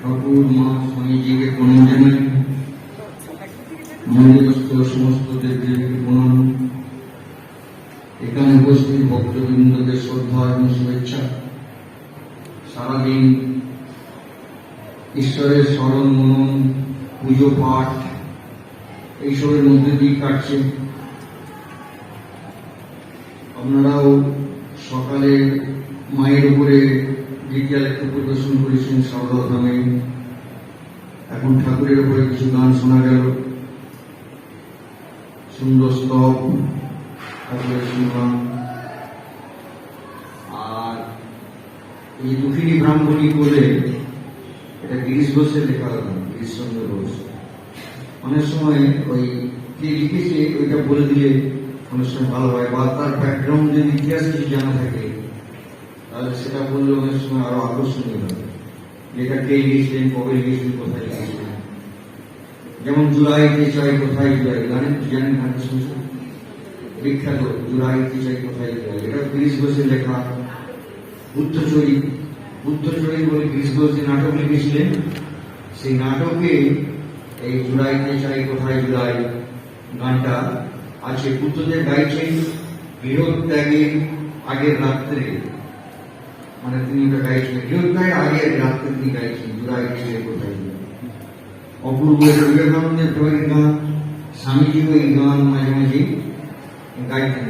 ঠাকুর মা স্বামীজিকে প্রণাম জানাই, মন্দিরস্থ সমস্ত দেবদেবীকে প্রণাম, এখানে উপস্থিত ভক্তবৃন্দদের শ্রদ্ধা এবং শুভেচ্ছা। সারাদিন ঈশ্বরের স্মরণ মনন, পুজো পাঠ এইসবের মধ্যে দিয়ে কাটছে। আপনারাও সকালে মায়ের উপরে বিদ্যালয় একটু প্রদর্শন করেছেন সারদাধামে। এখন ঠাকুরের উপরে কিছু গান শোনা গেল, সুন্দর স্তব ঠাকুরের শুনলাম। আর এই দুঃখিনী ব্রাহ্মণী বলে এটা গিরিশ ঘোষের লেখা গান, গিরিশচন্দ্র ঘোষ। অনেক সময় ওই কে লিখেছে ওইটা বলে দিলে অনেক সময় ভালো হয়, বা তার ব্যাকগ্রাউন্ডের ইতিহাস কিছু জানা থাকে তাহলে সেটা বললে অনেক সময় আরো আকর্ষণীয় হবে। লেখা কে লিখেছিলেন, কবে লিখেছিলেন, কোথায় লিখেছিলেন। যেমন জুলাইতে চাই কোথায় জুলাই, জানেন গানটা শুনছেন, বিখ্যাত জুলাইতে চাই কোথায় জুলাই। এটা গিরিশ ঘোষের লেখা। বুদ্ধচরী বলে গিরিশ ঘোষ যে নাটক লিখেছিলেন, সেই নাটকে এই জুলাইতে চাই কোথায় জুলাই গানটা আছে। বুদ্ধদেব গাইছেন গৃহত্যাগের আগের রাত্রে, মানে তিনি ওটা গাইছেন গৃহত্যাগের আগের রাত্রে তিনি গাইছেন জুলাইতে চাই কোথায় জুলাই। অপূর্ব বিবেকানন্দের প্রয়োগের গান, স্বামীজিও এই গান মাঝে মাঝে গাইতেন।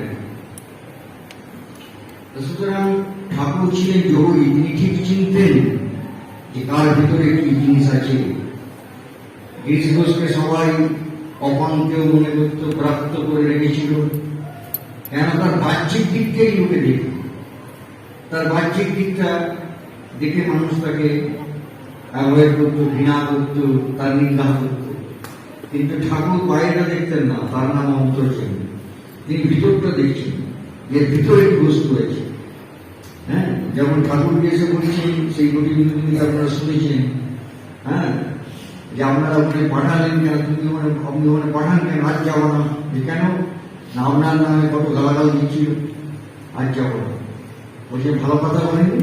সুতরাং ঠাকুর ছিলেন যোগী, তিনি ঠিক চিনতেন যে কার ভিতরে কি জিনিস আছে। গিরিশ ঘোষকে সবাই অপান্তেও মনে করত, প্রাপ্ত করে রেখেছিল। কেন? তার বাহ্যিক দিকটাই লোকে দেখত, তার বাহ্যিক দিকটা দেখে মানুষ তাকে অ্যাভয়েড করত, ঘৃণা করত, তার নিন্দা করত। কিন্তু ঠাকুর বাইরেটা দেখতেন না, তার নাম অন্তর ছিল। তিনি ভিতরটা দেখছেন, এর ভিতরে কি বস্তু আছে। হ্যাঁ, যেমন ঠাকুরকে এসে বলেছেন সেই গতিবিধি আপনারা শুনেছেন। হ্যাঁ, যে আপনারা ওখানে পাঠালেন কেন, আপনি ওখানে পাঠান কেন, আজ যাবো না। কেন না, আপনার নামে কত গালাগাল দিচ্ছিল, আজ যাবো না। বলছে ভালো কথা বলেনি,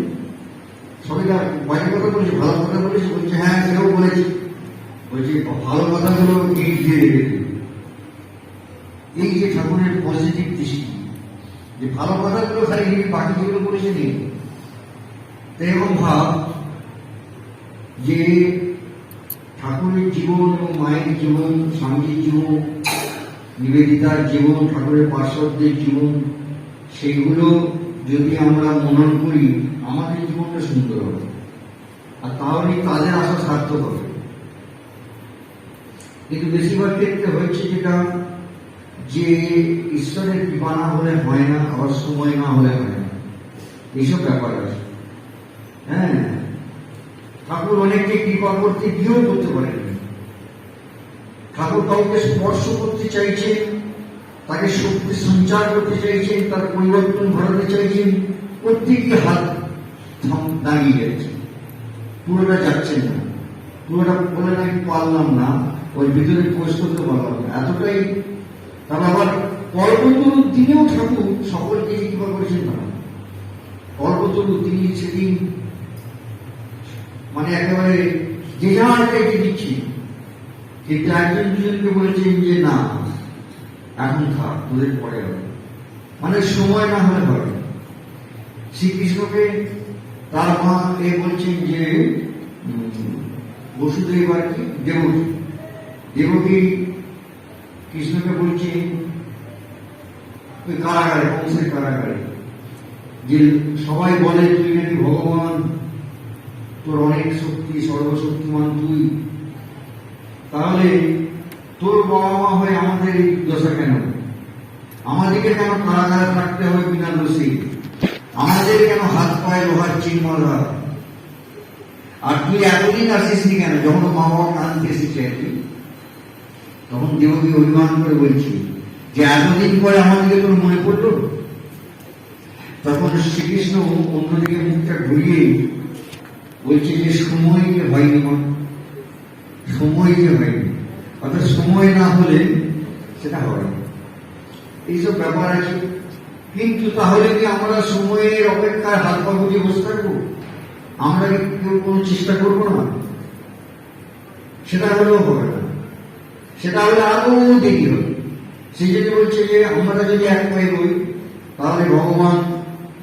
সবাইটা বাজে কথা বলেছে, ভালো কথা বলেছে। বলছে হ্যাঁ সেটাও বলেছি। বলছে ভালো কথাগুলো ইট দিয়ে রেখে। এই যে ঠাকুরের পজিটিভ দৃষ্টি, যে ভালো কথাগুলো খালি বাকি যেগুলো বলেছে নেই। তো এরকম ভাব যে ঠাকুরের জীবন এবং মায়ের জীবন, স্বামীজির জীবন, নিবেদিতার জীবন, ঠাকুরের পার্শ্বদের জীবন, সেইগুলো যদি আমরা মনন করি আমাদের জীবনটা সুন্দর হবে, আর তাহলে তাদের আশা সার্থক হবে। কিন্তু বেশিরভাগ ক্ষেত্রে হচ্ছে যেটা, যে ঈশ্বরের কৃপা না হলে হয় না, আবার সময় না হলে হয় না, এইসব ব্যাপার আছে। হ্যাঁ, ঠাকুর অনেককে কৃপা করতে গিয়েও করতে পারেন। ঠাকুর কাউকে স্পর্শ করতে চাইছেন, তাকে শক্তি সঞ্চার করতে চাইছেন, তার পরিবর্তন ঘটাতে চাইছেন, করতে গিয়ে হাত দাঁড়িয়ে যাচ্ছে, পুরোটা যাচ্ছেন না, পুরোটা বলে নাকি পারলাম না, ওই ভিতরে প্রবেশ করতে পারলাম না, এতটাই। তার আবার কল্পতরুর দিনেও ঠাকুর সকলকে কৃপা করেছেন না। কল্পতরু তিনি সেদিন মানে একেবারে যে যার চাইতে দিচ্ছি, কিন্তু একজন দুজনকে বলেছেন যে না এখন থাক, তোদের পরে হবে, মানে সময় না হলে হবে। শ্রীকৃষ্ণকে তার মা এ বলছেন যে বসুদেব আর কি দেবকী কৃষ্ণকে বলছে কারাগারে, কংসের কারাগারে, যে সবাই বলে তুই নাকি ভগবান, তোর অনেক শক্তি, সর্বশক্তিমান তুই, তাহলে তোর বাবা মা হয়ে আমাদের এই দশা কেন? আমাদেরকে কেন কারাগারে থাকতে হবে বিনা দোষী? আমাদের কেন হাত পায়ে লোহার চিহ্ন? আর তুই এতদিন আসিসনি কেন? যখন মা বাবা কাঁদতে এসেছে তখন দেবকী অভিমান করে বলছি যে এতদিন পরে আমাদেরকে তোর মনে পড়লো। তখন শ্রীকৃষ্ণ অন্যদিকে মুখটা ঘুরিয়ে বলছে যে সময় যে হয়নি, সময় যে হয়নি, অর্থাৎ সময় না হলে সেটা হয়। এইসব ব্যাপার আছে। কিন্তু তাহলে কি আমরা সময়ের অপেক্ষায় হাত পা গুটিয়ে বসে থাকবো? আমরা কেউ কোনো চেষ্টা করবো না? সেটা হলেও হবে না, সেটা হলে আরো দেরি হবে। সেই জন্য বলছে যে আমরা যদি এক পায়ে বই, তাহলে ভগবান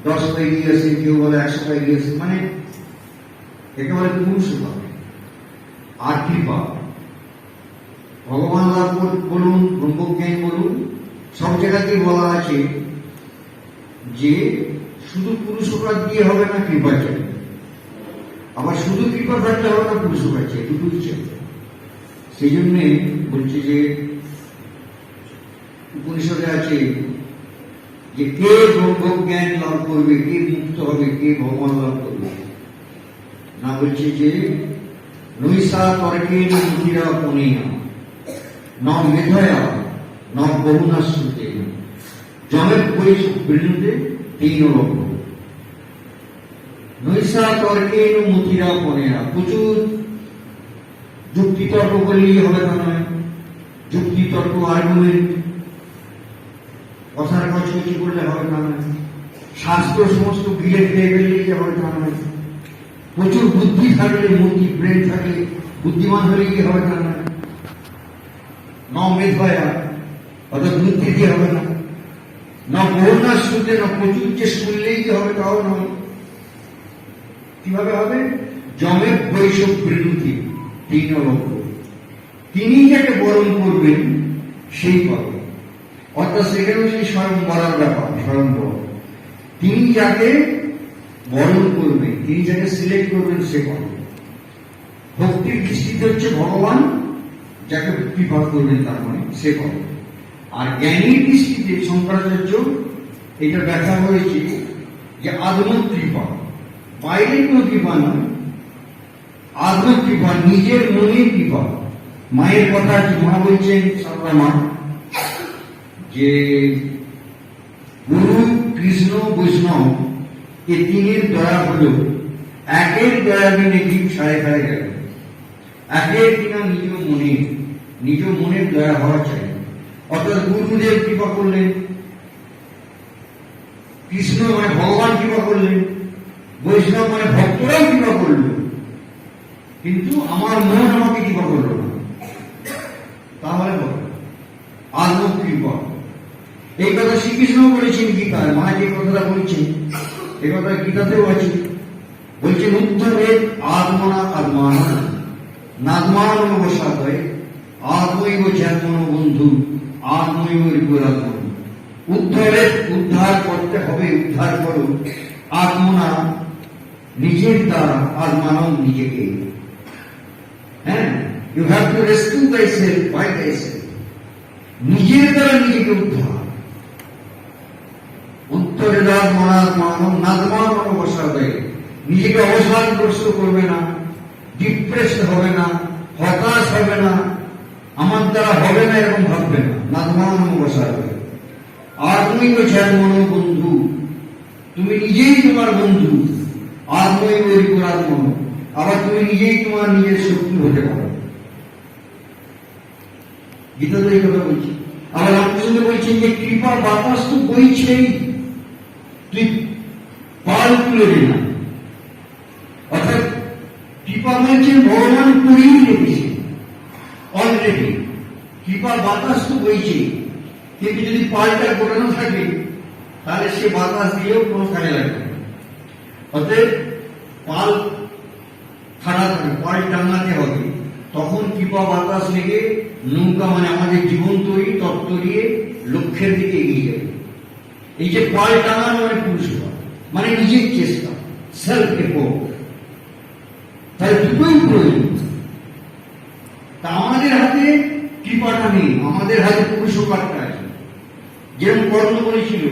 10 পায়ে গিয়েছে, কেউ বলে 100 পায়ে গিয়েছে, মানে একেবারে পুরুষ পাবে। আর কৃপা ভগবান লাভ বলুন, ব্রহ্মজ্ঞান বলুন, সব জায়গাতেই বলা আছে যে শুধু পুরুষকার দিয়ে হবে না, কৃপা চাই। আবার শুধু কৃপা থাকলে হবে না, পুরুষকার চাই, দুটোই চাই। সেই জন্যে বলছে যে উপনিষদে আছে যে কে ব্রহ্মজ্ঞান লাভ করবে, কে মুক্ত হবে, কে ভগবান লাভ করবে। না বলছে যে নৈষা তর্কে মুক্তিরা পনেয়া ন মেধয়া ন বহুনা শ্রুতে জমের পরিণতে 3 লক্ষ। নৈষা তর্কে মুক্তিরা পনেয়া, প্রচুর যুক্তি তর্ক করলেই হবে তা নয়। যুক্তি তর্ক, আর্গুমেন্ট, কথার কচকচি করলে হবে তা নয়। শাস্ত্র সমস্ত গিলে খেয়ে ফেললেই যে হবে তা নয়। প্রচুর বুদ্ধি থাকলে, মূর্তি ব্রেন থাকলে বুদ্ধিমান হলে কি হবে তা নয়। ন মেধয়া অর্থাৎ বুদ্ধি দিয়ে হবে না, না বহুনা শুনতে, না প্রচুর যে শুনলেই যে হবে তাও নয়। কিভাবে হবে? জমের বৈষব বিরুদ্ধে 3 লক্ষ। তিনি যাকে বরণ করবেন সেই পাবে। অর্থাৎ সেখানে সেই স্বয়ংবরার ব্যাপার, স্বয়ংবর। তিনি যাকে বরণ করবেন, তিনি যাকে সিলেক্ট করবেন সে পাবে। ভক্তির দৃষ্টিতে হচ্ছে ভগবান, যাকে কৃপা করবেন তার মানে সে পাবে। আর জ্ঞানীর দৃষ্টিতে শঙ্করাচার্য এটা ব্যাখ্যা হয়েছে যে আত্মকৃপা, বাইরের কোন কৃপা নয়, আত্মকৃপা, নিজের মনের কৃপা। মায়ের কথা মা বলছেন, সারদা মা, যে গুরু কৃষ্ণ বৈষ্ণব এ 3-এর দয়া হল, একের দয়া বিনে জীব সাড়ে খায় গেল। একের কিনা নিজ মনের দয়া হওয়া চাই। অর্থাৎ গুরুদেব কৃপা করলেন, কৃষ্ণ মানে ভগবান কৃপা করলেন, বৈষ্ণব মানে ভক্তরাও কৃপা করল, কিন্তু আমার মন আমাকে কৃপা করল না, তাহলে আত্মকৃপা। এই কথা শ্রীকৃষ্ণ বলেছেন গীতায়। মা যে কথাটা বলছেন এই কথা গীতাতেও আছে। বলছেন উদ্ধরে আত্মনা আত্মান নাত্মান অবসাদয় আত্মৈব জ্ঞান বন্ধু আত্মৈব রিপুরাত্ম। উদ্ধার করতে হবে, উদ্ধার করো আত্মনা, নিজের দ্বারা, আত্মানব নিজেকে। হ্যাঁ, you have to rescue thyself by thyself। নিজের দ্বারা নিজেকে উদ্ধার। উত্তরে নাদমান অবসাদয়, নিজেকে অবসাদগ্রস্ত করবে না, ডিপ্রেসড হবে না, হতাশ হবে না, আমার দ্বারা হবে না এরকম ভাববে না। নাদমান অবসাদয়। আর তুমি তো জ্ঞান বন্ধু, তুমি নিজেই তোমার বন্ধু। আত্মই পরিপূর্ণ, আবার তুমি নিজেই তোমার নিজের শত্রু হতে পারো। গীতা তো এই কথা বলছি। আবার রামকৃষ্ণ বলছেন যে কৃপা বাতাস তো বইছেই, তুই পাল তুলে দে না। অর্থাৎ কৃপা বলছেন ভগবান করেই রেখেছে অলরেডি। কৃপা বাতাস তো বইছে, কিন্তু যদি পালটা গোড়ানো থাকে তাহলে সে বাতাস দিয়েও কোনো কাজে লাগবে না। অতএব পাল খাড়া থাকে, পাল টাঙাতে হবে, তখন কৃপা বাতাস লেগে নৌকা মানে আমাদের জীবন তৈরি, তত্তরিয়ে লক্ষ্যের দিকে এগিয়ে যাবে। এই যে পাল টাঙানো মানে পুরুষকার, মানে নিজের চেষ্টা, সেলফ এফোর্ট, তাই দুটোই প্রয়োজন। তা আমাদের হাতে কৃপাটা নেই, আমাদের হাতে পুরুষকারটা আছে। যেরকম কর্ণ বলেছিল,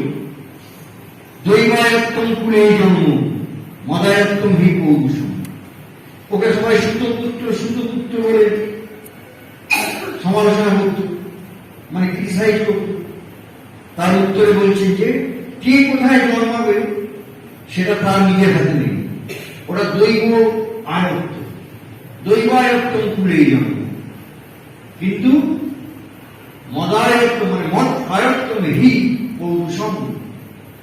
দৈবায়ত্তম কুলে জন্ম মদায়ত্তম হি পৌরুষম। ওকে সবাই সুতপুত্র বলে সমালোচনা করত, মানে ক্রিটিসাইজ করত। তার উত্তরে বলছেন যে কে কোথায় জন্মাবে সেটা তার নিজের হাতে নেই, ওটা দৈব আয়ত্ত, দৈবায়ত্তম কুলে জন্ম। কিন্তু মদায়ত্ত মানে মদ আয়ত্তম হি পৌরুষম,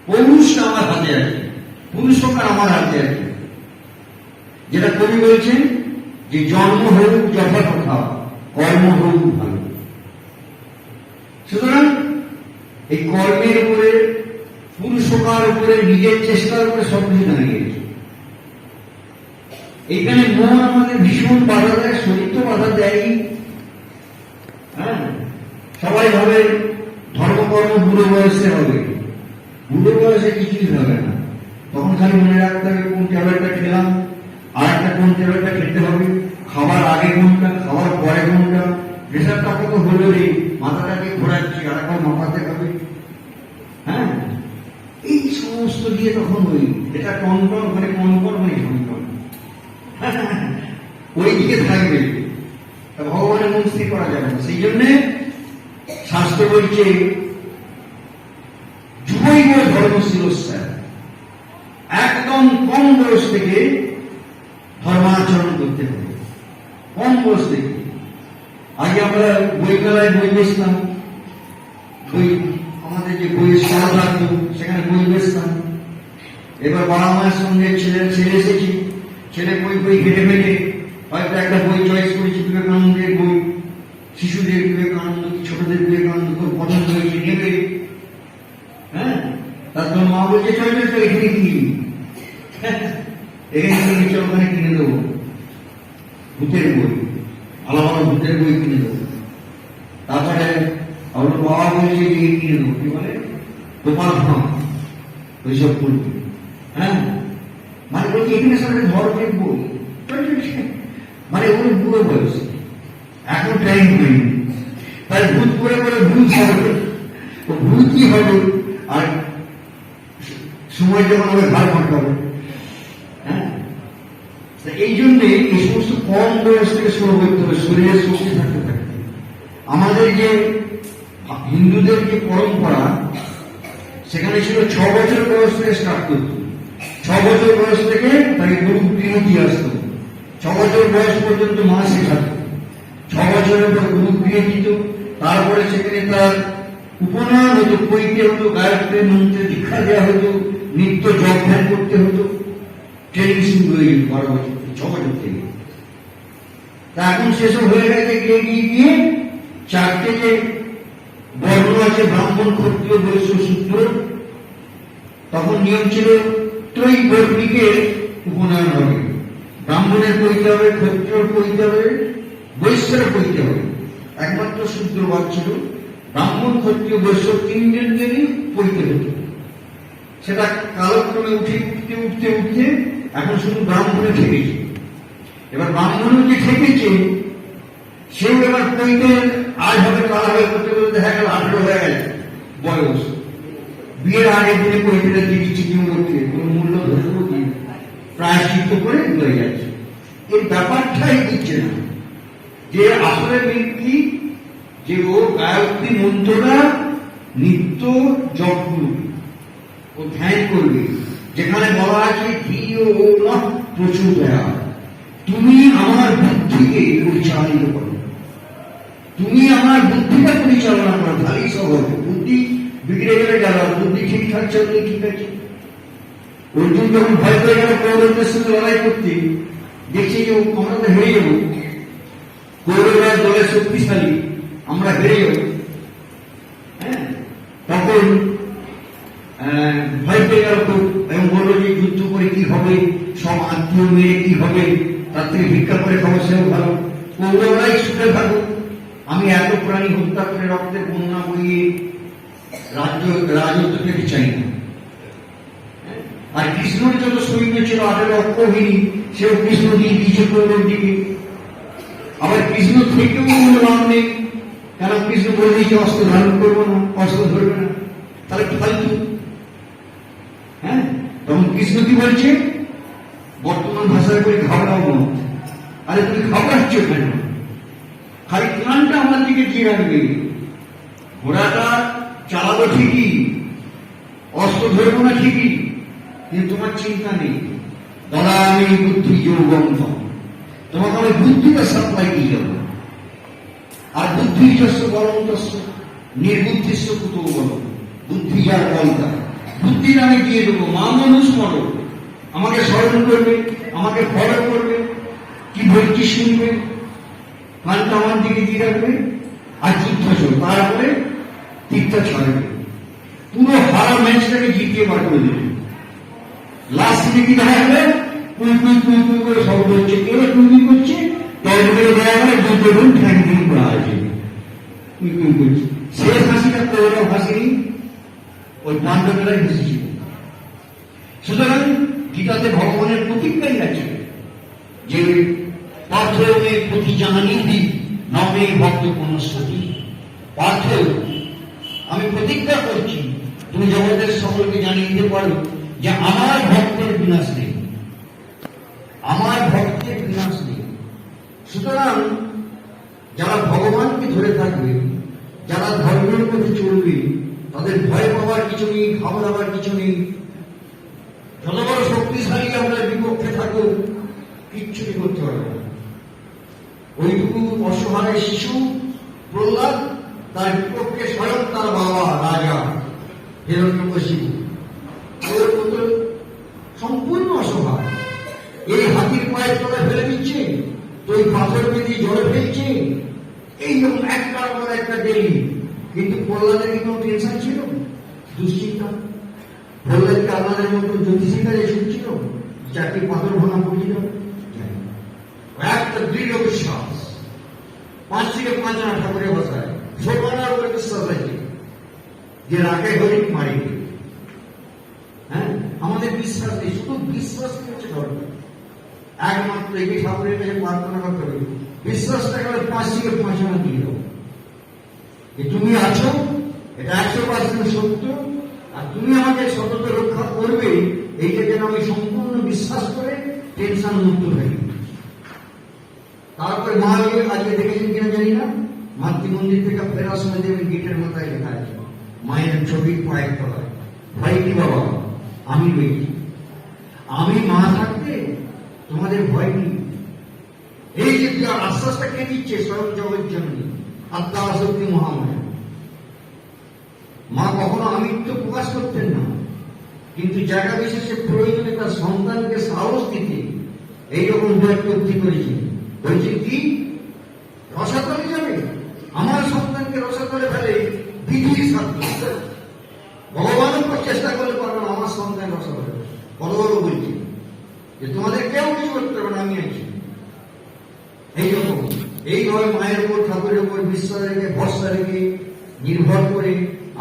পৌরুষটা আমার হাতে আছে, পুরুষকার আমার হাতে আছে। যেটা কবি বলছেন যে জন্ম হোক যথাযথা, কর্ম হোক ভালো। সুতরাং এই কর্মের উপরে, পুরুষকার উপরে, নিজের চেষ্টার উপরে সবকিছু দাঁড়িয়ে গেছে। এখানে মন আমাদের ভীষণ বাধা দেয়, শরীর তো বাধা দেয়ই। হ্যাঁ, সবাই ভাবে ধর্মকর্ম বুড়ো বয়সে হবে, বুড়ো বয়সে কিছুই হবে না। তখন খালি মনে রাখতে হবে কোন ট্যাবলেটটা খেলাম, আর একটা কোন ট্যাবলেটটা খেতে হবে, খাবার আগে কোনটা, খাবার পরে কোনটা, প্রেশারটা কত হলো রে, মাথাটাকে ঘোরাচ্ছি, আর একবার মাথাতে হবে। হ্যাঁ, এই সমস্ত দিয়ে তখন ওই এটা টনটন মানে কনকন মানে টনটন ওই দিকে থাকবে, ভগবানের মন স্থির করা যাবে না। সেই জন্যে শাস্ত্র বলছে যুবৈব ধর্মশীলস্যা, একদম কম বয়স থেকে ধর্মাচরণ করতে হবে, কম বয়স থেকে। আগে আমরা বই মেলায় বই বেচতাম, বই আমাদের যে বইয়ের স্টল থাকতো সেখানে বই বেচতাম। এবার বাবা মায়ের সঙ্গে ছেলে এসেছি, ছেলে বই ঘেটে ফেটে হয়তো একটা বই চয়েস করেছি, বিবেকানন্দের বই, শিশুদের বিবেকানন্দ, ছোটদের বিবেকানন্দ, খুব পছন্দ হয়েছে, নেবে। হ্যাঁ, তারপর মা বলছে চল চল এখানে কিনি, এখানে চল ওখানে কিনে দেবো ভূতের বই, ভালো ভালো ভূতের বই কিনে দেবো। তারপরে আমার বাবা বলছে যে কিনে দেবো, কি বলে গোপাল ভাঁড়, ওইসব পড়বে। হ্যাঁ, মানে বলছি এখানে সবাই ধর্মের বই, মানে ওই বুড়ো বয়স, এখন টাইম হয়নি, তাই ভূত করে বলে ভূত হবে, ও ভূতই হবে, আর সময় যখন হবে ঘাড় ফাঁকাবে। হ্যাঁ, এই জন্যে এই সমস্ত কম বয়স থেকে শুরু করতে হবে, শরীরের শক্তি থাকতে থাকতে। আমাদের যে হিন্দুদের যে পরম্পরা, সেখানে ছিল 6 বছর বয়স থেকে স্টার্ট করত, 6 বছর বয়স থেকে তাকে গুরু বিরতি আসতো, 6 বছর বয়স পর্যন্ত মা শেখাতো, 6 বছরের পর গুরু ফিরে দিত, তারপরে সেখানে তার উপনয়ন হতো, পৈতে হতো, গায়ত্রী মন্ত্রে দীক্ষা দেওয়া হতো, নিত্য জপ ধ্যান করতে হতো, ট্রেনিং শুরু হয়ে যেত 12 বছর 6 বছর থেকে। তা এখন সেসব হয়ে গেছে, গিয়ে 4টে যে বর্ণ আছে, ব্রাহ্মণ, ক্ষত্রিয়, বৈশ্য, শূদ্র, তখন নিয়ম ছিল ত্রৈবর্ণিকের উপনয়ন হবে, ব্রাহ্মণের পৈতে হবে, ক্ষত্রিয়র পৈতে হবে, বৈশ্যের পৈতে হবে। একমাত্র শূদ্র বাদ ছিল, ব্রাহ্মণ, ক্ষত্রিয়, বৈশ্য 3 জনেরই পৈতে হতো। সেটা কালক্রমে উঠতে এখন শুধু ব্রাহ্মণে ঠেকেছে। এবার ব্রাহ্মণ যে ঠেকেছে সেও এবার পৈতে আজ হবে কাল হবে করতে করতে দেখা গেল 18 হয়ে গেছে বয়স, বিয়ের আগের দিনে পৈতেটা দিয়ে দিচ্ছে কেউ করতে, কোনো মূল্য ধরবো কি, প্রায়শ্চিত্ত করে হয়ে যাচ্ছে। এই ব্যাপারটাই দিচ্ছে না যে আসলে কি, যে ও গায়ত্রী মন্ত্রটা নিত্য জপ করবে, ও ধ্যান করবে, যেখানে বলা আছে ধিও না প্রচুর, তুমি আমার বুদ্ধিকে পরিচালিত করো, তুমি আমার বুদ্ধিটা পরিচালনা করো, তাহলেই সব হবে। বুদ্ধি বিগড়ে গেলে গেল, বুদ্ধি ঠিক থাকছে, ঠিক আছে। অর্জুন যখন ভয় পেয়ে গেল কৌরবদের সঙ্গে লড়াই করতে, দেখছি যে আমরা তো হেরে যাবো, কৌরবরা দলের শক্তিশালী, আমরা হেরে যাব। হ্যাঁ, তখন ভয় পেয়ে গেল খুব, এবং বললো যে যুদ্ধ করে কি হবে, সব আত্মীয় মেরে কি হবে, তার থেকে ভিক্ষা করে খাবো সেও ভালো, কৌরবরাই সুখে থাকো, আমি এত প্রাণী হত্যা করে রক্তের বন্যা বইয়ে রাজত্ব পেতে চাই না। আর কৃষ্ণর যত সৈন্য ছিল 18 অক্ষৌহিনী, সেও কৃষ্ণ দিয়ে দিয়েছে কৌরব দিকে। আবার কৃষ্ণ থেকেও কোনো লাভ নেই, কারণ কৃষ্ণ বলে দিয়েছে অস্ত্র ধারণ করবো না, অস্ত্র ধরবে না, তাহলে ফালতু। হ্যাঁ, তখন কৃষ্ণ কি বলছে, বর্তমান ভাষায় করে ঘাবড়াও মত। আরে তুমি ঘাবড়াচ্ছ কেন, খালি প্রাণটা আমার দিকে দিয়ে রাখবে, ঘোড়াটা চালাবো ঠিকই, অস্ত্র ধরবো না ঠিকই, কিন্তু তোমার চিন্তা নেই, দাদা আমি বুদ্ধি যৌবন, তোমাকে আমি বুদ্ধিটা সাপ্লাই দিয়ে যাবো। আর বুদ্ধি যস্য বলন্তস্য নির্বুদ্ধিস্য কুতো বল, বুদ্ধি যার বলতা, বুদ্ধিটা আমি দিয়ে দেবো। মা মানুষ মরো, আমাকে স্মরণ করবে, আমাকে ফলো করবে, কি বলছি শুনবে, কানটা আমার দিকে দিয়ে রাখবে আর তীর্থ চল, তারপরে তীর্থ ছাড়বে, পুরো হারা ম্যাচটাকে জিতিয়ে বার করে দেবে। লাস্ট দিকে কি দেখা যাবে, কুই কুই কুই কুই করে শব্দ হচ্ছে, কেউ কুই কুই করছে, তারপরে দেখা গেলে দুটো গুণ ঠ্যাং ঠ্যাং করা আছে, কুই কুই করছে। শেষ হাসিটা কৌরব হাসিনি, ওই পাণ্ডবেরাই হেসেছিল। সুতরাং গীতাতে ভগবানের প্রতিজ্ঞাই আছে যে পার্থে প্রতি জানি দিই নবে ভক্ত কোন সতী। পার্থ, আমি প্রতিজ্ঞা করছি তুমি জগতের সকলকে জানিয়ে দিতে পারো যে আমার ভক্তের বিনাশ নেই, আমার ভক্তের বিনাশ নেই। সুতরাং যারা ভগবানকে ধরে থাকবে, যারা ধর্মের মধ্যে চলবে, তাদের ভয় পাওয়ার কিছু নেই, ঘাবড়াবার কিছু নেই। যত বড় শক্তিশালী আমরা বিপক্ষে থাকুক, কিচ্ছুটি করতে পারবে না। ওইটুকু অসহায় শিশু প্রহ্লাদ, তার বিপক্ষে স্বয়ং তার বাবা রাজা হিরণ্যকশিপু, ওর মতো সম্পূর্ণ অসহায়। এই হাতির পায়ের তলায় ফেলে দিচ্ছে, তো ওই পাথর বেঁধে জলে ফেলছে, এইরকম একটার পর একটা ডেলি। কিন্তু প্রহ্লাদের কি কোনো টেনশন ছিল, দুশ্চিন্তা? প্রহ্লাদকে আমাদের মতো জ্যোতিষীরা এসেছিল, চারটি পাথর ভাঙা পড়ছিল, একটা দৃঢ় বিশ্বাস। 5 থেকে 5 আনা ঠাকুরের ভাষায় সোপানার উপরে বিশ্বাস আছে যে রাখে হরিক মারি। হ্যাঁ, আমাদের বিশ্বাস নেই, শুধু বিশ্বাস হচ্ছে ধর্ম। একমাত্র এই ঠাকুরের কাছে প্রার্থনা করতে হবে, বিশ্বাসটা গেলে 5 থেকে 5 আনা দিয়ে দেবো যে তুমি আছো, এটা 100% সত্য, আর তুমি আমাকে সতত রক্ষা করবে, এইটা যেন আমি সম্পূর্ণ বিশ্বাস করে টেনশন মুক্ত থাকি। তারপরে মা আজকে দেখেছেন কিনা জানি না, মাতৃমন্দির থেকে ফেরার সময় দেখবেন গেটের মাথায় লেখা আছে মায়ের ছবি পায়ের তলায়, ভাই কি বাবা আমি রয়েছি, আমি মা থাকতে তোমাদের ভয় নেই। এই যে আশ্বাসটা কে দিচ্ছে, স্বয়ং জগৎ জননী আত্মা শক্তি মহামায়া। মা কখনো আমিত্ব প্রকাশ করতেন না, কিন্তু জায়গা বিশেষে প্রয়োজনে তার সন্তানকে সাহস দিতে এইরকম ব্যক্তি করেছেন। বলছেন কি, রসাতলে যাবে, আমার সন্তানকে রসাতলে ফেলে বিধির সাথে ভগবানও চেষ্টা করলে পারবেন আমার সন্তান রসাতলে। বড় বড় বলছে যে তোমাদের কেউ কিছু করতে পারবে না, আমি আছি। এইরকম এইভাবে মায়ের উপর ঠাকুরের উপর বিশ্বাস রেখে, ভরসা রেখে, নির্ভর করে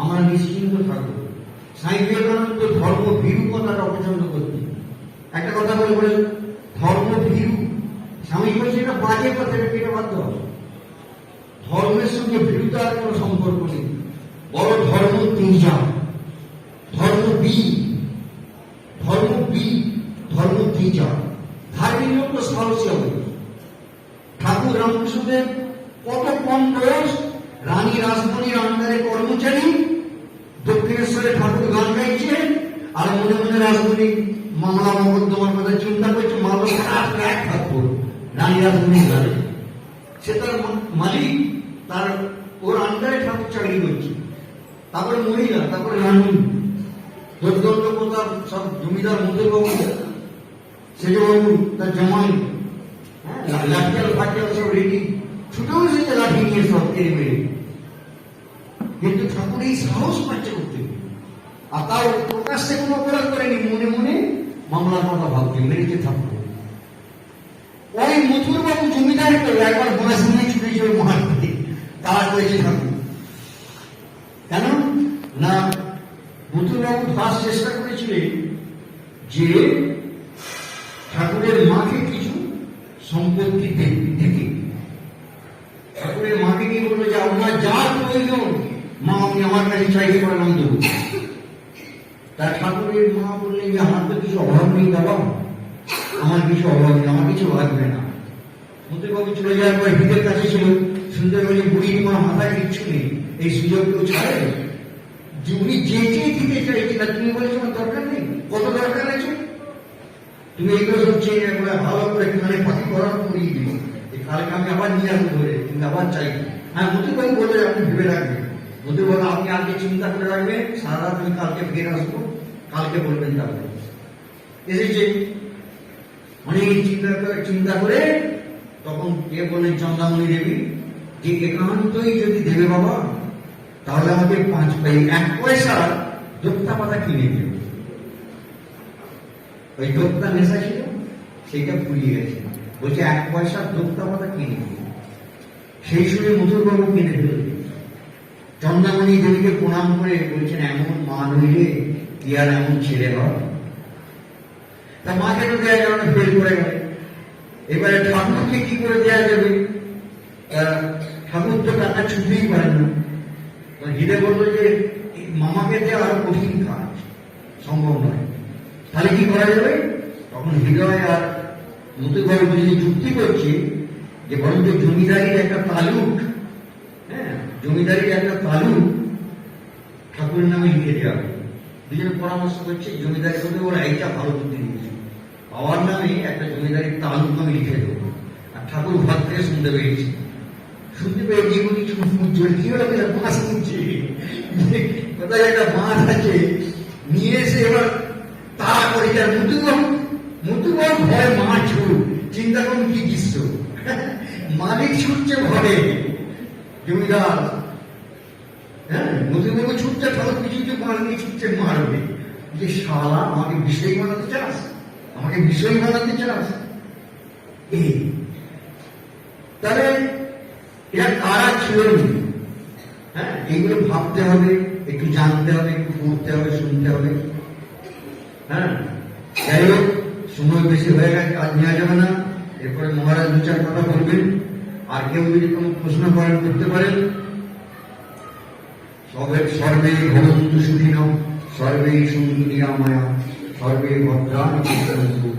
আমরা নিশ্চিন্ত থাকবো। স্বামী বিবেকানন্দ ধর্ম ভীরু কথাটা অপছন্দ করতেন। একটা কথা বলে বলেন ধর্ম ভীরু, স্বামী বলছে এটা বাজে কথা, এটা কেটে বাধ্য হবে। ধর্মের সঙ্গে ভীরুতার কোনো সম্পর্ক নেই, বড় ধর্ম তেজা, ধর্ম বি, ধর্ম বি, ধর্ম তেজা। ধার্মিক লোক তো সাহসী হবে। ঠাকুর রামকৃষ্ণদেব কত কম বয়স, রানী রাসমণির আন্ডারে কর্মচারী, দক্ষিণেশ্বরে ঠাকুর গান গাইছে, আর মনে মনে রাসমণি মামলা মকদ্দমার কথা চিন্তা করছে, মামলা এক ঠাকুর রানী রাসমণির গানে। সে তার মালিক, তার ওর আন্ডারে ঠাকুর চাকরি করছে। তারপরে মহিলা, তারপরে রানী, দোর্দণ্ড প্রতাপ সব জমিদার মধুবাবু, সেজবাবু তার জামাই, লাঠিয়াল ফাটিয়াল সব রেডি, ছুটেও এসেছে লাঠি নিয়ে সব এর মেরে। কিন্তু ঠাকুর এই সাহস পাচ্ছে করতে, আর তার প্রকাশ্যে কোনো অপরাধ করেনি, মনে মনে মামলার কথা ভাবতে মেরেছে ঠাকুর। ওই মথুরবাবু জমিদার একবার বাঁশ নিয়ে ছুটেছিল মহাত্মে, তারা করেছে ঠাকুর। কেন না, মথুরবাবু ফার্স্ট চেষ্টা করেছিলেন যে ঠাকুরের মাকে কিছু সম্পত্তি থেকে, ঠাকুরের মাকে নিয়ে বললো যে আপনার যা প্রয়োজন মা আপনি আমার কাছে চাইতে পারেন, আমি দেবো। তা ঠাকুরের মা বললেন যে আমার তো কিছু অভাব নেই বাবা, আমার কিছু অভাব নেই, আমার কিছু লাগবে না। মন্ত্রীবাবু চলে যাওয়ার পর হিতের কাছে ছিল, শুনতে বলে বুড়ি তোমার মাথায় কিচ্ছু নেই, এই সুযোগ কেউ ছাড়ে। উনি যে দিতে চাইছে না, তুমি বলেছো আমার দরকার নেই, কত দরকার আছে, তুমি এইগুলো সব চেয়ে ভালো করে মানে পাখি করার করিয়ে দিল, কালকে আমি আবার নিয়ে আসবো ধরে, তুমি আবার চাইবে। হ্যাঁ, মন্ত্রীবাবু বলে আপনি ভেবে রাখবেন, মন্ত্রীবাবু আপনি আজকে চিন্তা করে রাখবেন, সারা রাত আমি কালকে ফের আসবো, কালকে বলবেন। তারপরে এসেছে অনেক চিন্তা করে তখন কে বললেন চন্দ্রামণি দেবী যে একান্তই যদি দেবে বাবা তাহলে আমাকে 1 পয়সা দোক্তা পাতা কিনে দেবে। ওই দোক্তা নেশা ছিল, সেইটা ভুলিয়ে গেছে, বলছে 1 পয়সা দোক্তা পাতা কিনে দেবে। সেই শুনে মধুরবাবু কিনে দিল। চন্দ্রামণি দেবীকে প্রণাম করে বলছেন এমন মা নইলে কি আর এমন ছেলে হয়। তা মাকে তো দেওয়া যাবে না, ফেল করে গেল। এবারে ঠাকুরকে কি করে দেওয়া যাবে? ঠাকুর তো টাকা ছুটেই পারেন না। হিরে বললো যে মামাকে দেওয়া আরো কঠিন কাজ, সম্ভব নয়, তাহলে কি করা যাবে? তখন হৃদয় আর মধুরবাবু যদি যুক্তি করছে যে বরঞ্চ জমিদারির একটা তালুক, হ্যাঁ জমিদারির একটা তালুক ঠাকুরের নামে লিখে দেওয়া হবে। দুজনে পরামর্শ করছে, জমিদারি করতে ওরা এইটা ভালো বুদ্ধি দিয়েছে, বাবার নামে একটা জমিদারির তালুক আমি লিখে দেবো। আর ঠাকুর ঘর থেকে শুনতে পেয়েছি, কি হলো মাছ কিনছে, কোথায় একটা মাছ আছে নিয়ে এসে এবার তাড়া করে মধুবাবু ভয় মাছ ছুট, চিন্তা করুন কি দৃশ্য, মালিক ছুটছে ঘরে, জমিদার, হ্যাঁ মধুবাবু ছুটছে, ঠাকুর কিছু কিছু মাছ নিয়ে ছুটছে মারবে, যে শালা আমাকে বিষয় বানাতে চাস, আমাকে বিষয় বানাতে চাস। এই তাহলে এরা কারা ছিলেন? হ্যাঁ এইগুলো ভাবতে হবে, একটু জানতে হবে, একটু পড়তে হবে, শুনতে হবে। হ্যাঁ যাই হোক, সময় বেশি হয়ে গেছে, কাজ নেওয়া যাবে না। এরপরে মহারাজ 2-4 কথা বলবেন। আর কেউ যদি কোনো প্রশ্ন করেন করতে পারেন। সর্বে ভবন্তু সুখিনঃ, সর্বে সন্তু নিরাময়া, সর্বে ভদ্রাণি পশ্যন্তু।